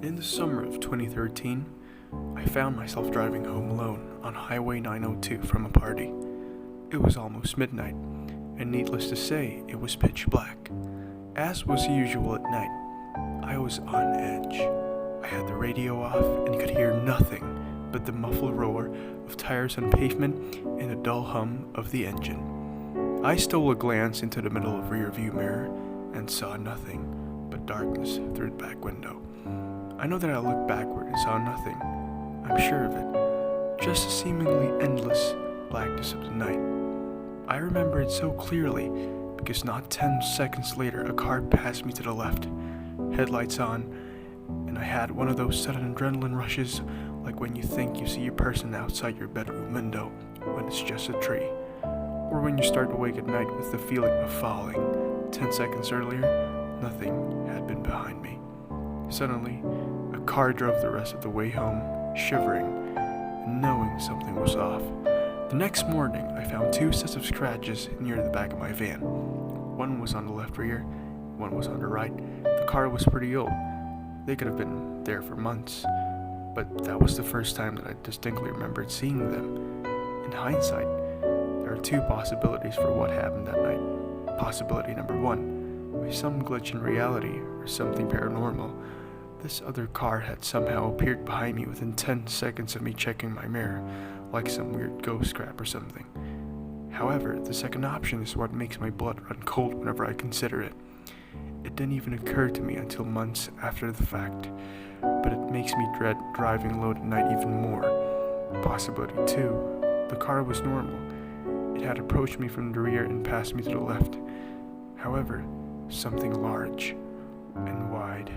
In the summer of 2013, I found myself driving home alone on Highway 902 from a party. It was almost midnight, and needless to say, it was pitch black. As was usual at night, I was on edge. I had the radio off and could hear nothing but the muffled roar of tires on pavement and the dull hum of the engine. I stole a glance into the middle of the rearview mirror and saw nothing but darkness through the back window. I know that I looked backward and saw nothing. I'm sure of it. Just a seemingly endless blackness of the night. I remember it so clearly because not 10 seconds later a car passed me to the left, headlights on, and I had one of those sudden adrenaline rushes like when you think you see a person outside your bedroom window when it's just a tree, or when you start awake at night with the feeling of falling. 10 seconds earlier, nothing had been behind me. Suddenly, a car drove the rest of the way home, shivering and knowing something was off. The next morning, I found 2 sets of scratches near the back of my van. One was on the left rear, one was on the right. The car was pretty old. They could have been there for months, but that was the first time that I distinctly remembered seeing them. In hindsight, there are 2 possibilities for what happened that night. Possibility number 1, with some glitch in reality or something paranormal, this other car had somehow appeared behind me within 10 seconds of me checking my mirror, like some weird ghost crap or something. However, the second option is what makes my blood run cold whenever I consider it. It didn't even occur to me until months after the fact, but it makes me dread driving alone at night even more. Possibility 2, the car was normal. It had approached me from the rear and passed me to the left. However, something large and wide,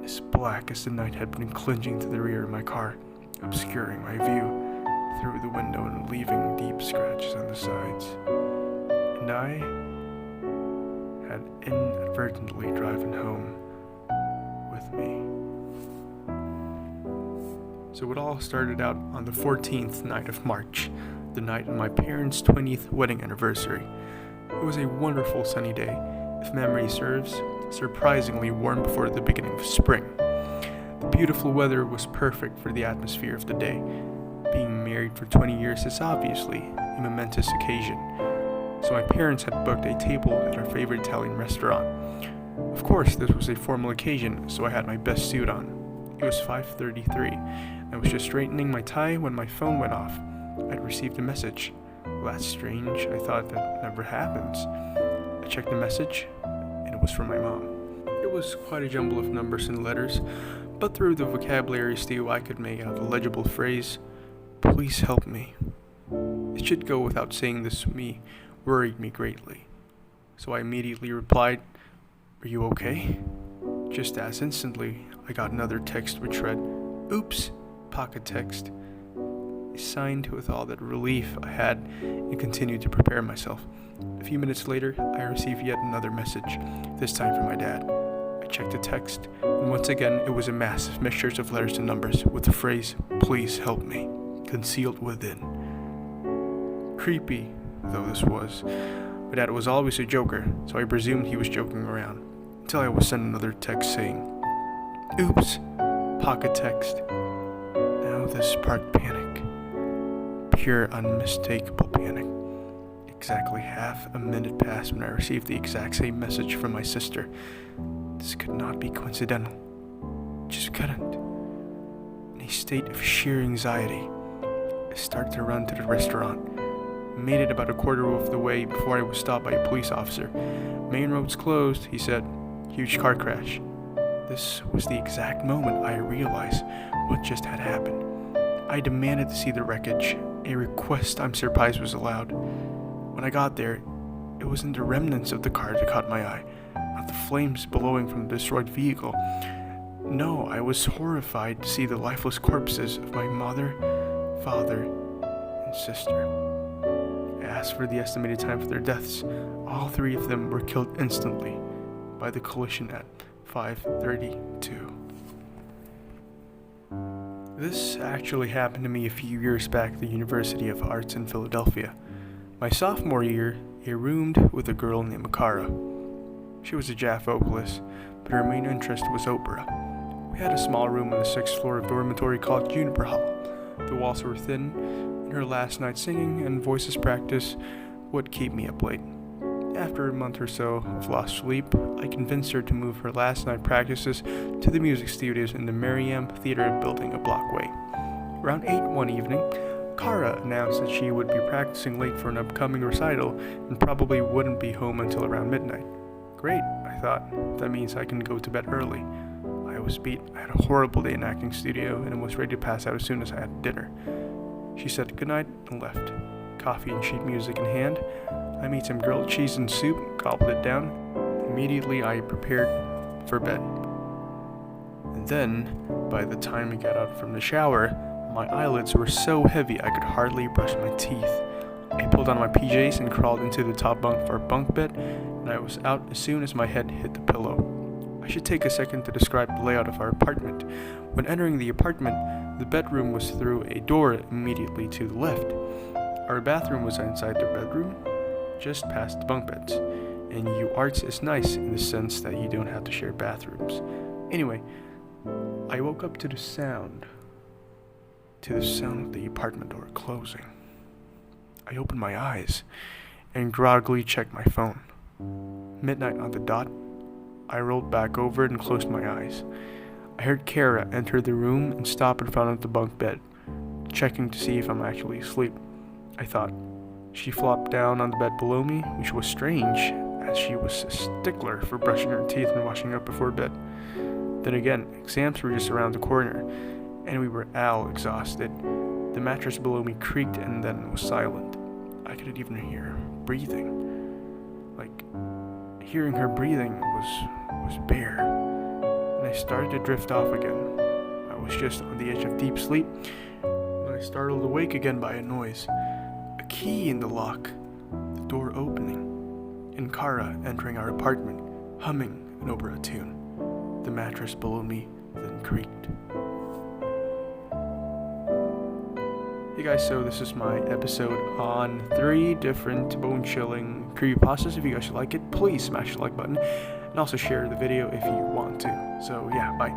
as black as the night, had been clinging to the rear of my car, obscuring my view through the window and leaving deep scratches on the sides. And I had inadvertently driven home with me. So it all started out on the 14th night of March, the night of my parents' 20th wedding anniversary. It was a wonderful sunny day, if memory serves, surprisingly warm before the beginning of spring. The beautiful weather was perfect for the atmosphere of the day. Being married for 20 years is obviously a momentous occasion, so my parents had booked a table at our favorite Italian restaurant. Of course, this was a formal occasion, so I had my best suit on. It was 5:33. I was just straightening my tie when my phone went off. I'd received a message. Well, that's strange. I thought that never happens. I checked the message, and it was from my mom. It was quite a jumble of numbers and letters, but through the vocabulary stew I could make out the legible phrase, "Please help me." It should go without saying this to me worried me greatly. So I immediately replied, "Are you okay?" Just as instantly, I got another text which read, "Oops," pocket text. I signed with all that relief I had and continued to prepare myself. A few minutes later, I received yet another message, this time from my dad. I checked the text, and once again it was a mass of mixtures of letters and numbers with the phrase, "Please help me," concealed within. Creepy though this was, my dad was always a joker, so I presumed he was joking around, until I was sent another text saying, "Oops," pocket text. Now this sparked panic. Pure unmistakable panic. Exactly half a minute passed when I received the exact same message from my sister. This could not be coincidental. It just couldn't. In a state of sheer anxiety, I started to run to the restaurant. Made it about a quarter of the way before I was stopped by a police officer. "Main road's closed," he said. "Huge car crash." This was the exact moment I realized what just had happened. I demanded to see the wreckage, a request I'm surprised was allowed. When I got there, it wasn't the remnants of the car that caught my eye, not the flames billowing from the destroyed vehicle. No, I was horrified to see the lifeless corpses of my mother, father, and sister. I asked for the estimated time for their deaths. All 3 of them were killed instantly by the collision at 5:32. This actually happened to me a few years back at the University of Arts in Philadelphia. My sophomore year, I roomed with a girl named Makara. She was a jazz vocalist, but her main interest was opera. We had a small room on the 6th floor of dormitory called Juniper Hall. The walls were thin, and her last night singing and voices practice would keep me up late. After a month or so of lost sleep, I convinced her to move her last night practices to the music studios in the Merriam Theater building a block away. Around 8 one evening, Kara announced that she would be practicing late for an upcoming recital and probably wouldn't be home until around midnight. Great, I thought. That means I can go to bed early. I was beat. I had a horrible day in acting studio and was ready to pass out as soon as I had dinner. She said goodnight and left. Coffee and sheet music in hand, I made some grilled cheese and soup, gobbled it down. Immediately I prepared for bed. And then, by the time I got out from the shower, my eyelids were so heavy I could hardly brush my teeth. I pulled on my PJs and crawled into the top bunk of our bunk bed, and I was out as soon as my head hit the pillow. I should take a second to describe the layout of our apartment. When entering the apartment, the bedroom was through a door immediately to the left. Our bathroom was inside the bedroom, just past the bunk beds, and UArts is nice in the sense that you don't have to share bathrooms. Anyway, I woke up to the sound of the apartment door closing. I opened my eyes and groggily checked my phone. Midnight on the dot, I rolled back over and closed my eyes. I heard Kara enter the room and stop in front of the bunk bed, checking to see if I'm actually asleep. I thought. She flopped down on the bed below me, which was strange, as she was a stickler for brushing her teeth and washing up before bed. Then again, exams were just around the corner, and we were all exhausted. The mattress below me creaked and then was silent. I couldn't even hear her breathing. Hearing her breathing was bare, and I started to drift off again. I was just on the edge of deep sleep when I startled awake again by a noise. A key in the lock, the door opening, and Kara entering our apartment, humming and over a tune. The mattress below me then creaked. Hey guys, so this is my episode on 3 different bone-chilling creepypastas. If you guys like it, please smash the like button and also share the video if you want to. So yeah, bye.